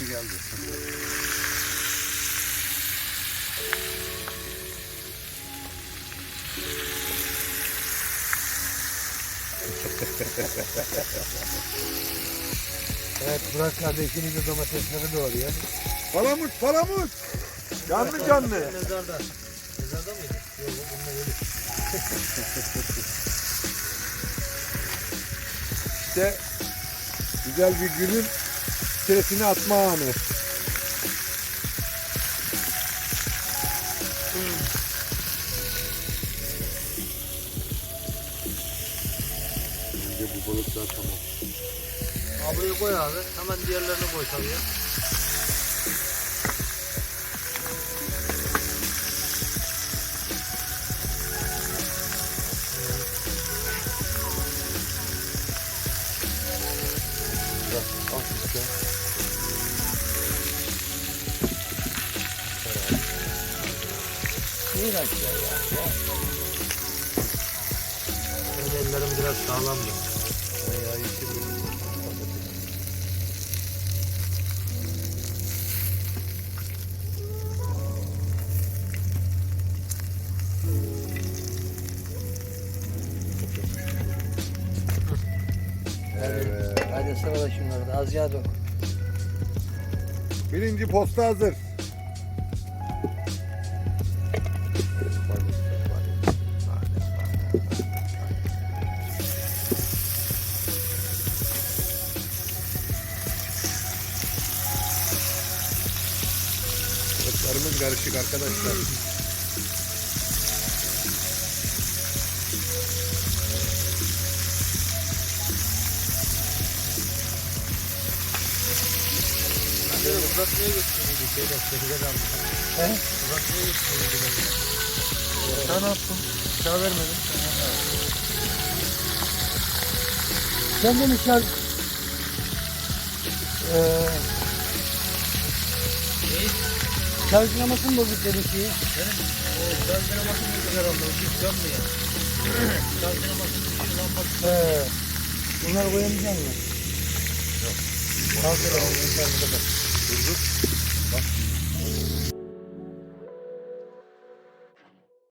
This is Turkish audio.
Sesi geldi. Evet, Burak kardeşimiz de domatesleri doğruyor. Palamut, palamut. Canlı canlı. Mezarda. Mezarda mıydı? Yok, onunla yedik. İşte güzel bir günün stresini atma anı. Bence bu balıklar tamam. Ablayı koy abi. Hemen diğerlerini koy tabii ya. Al işte. İyi bak ya. Benim ellerim biraz sağlamdı. Bayağı iyi ki bu. Evet. Hadi sırala şunları da az yağ dök. Birinci posta hazır. Balıklarımız karışık arkadaşlar. Uzatmaya götürdüm bir şeyden. Şehirde aldım. He? Uzatmaya götürdüm. Sen attın. Çağ vermedim. Sen demişler şarkılamasın bozuk dedi ki. O şarkılamasını bozuk herhalde. O hiç dönmüyor. Şarkılamasını bir lambası. Bunları koyamayacak mısın? Yok. Kalkır abi. Durduk. Bak.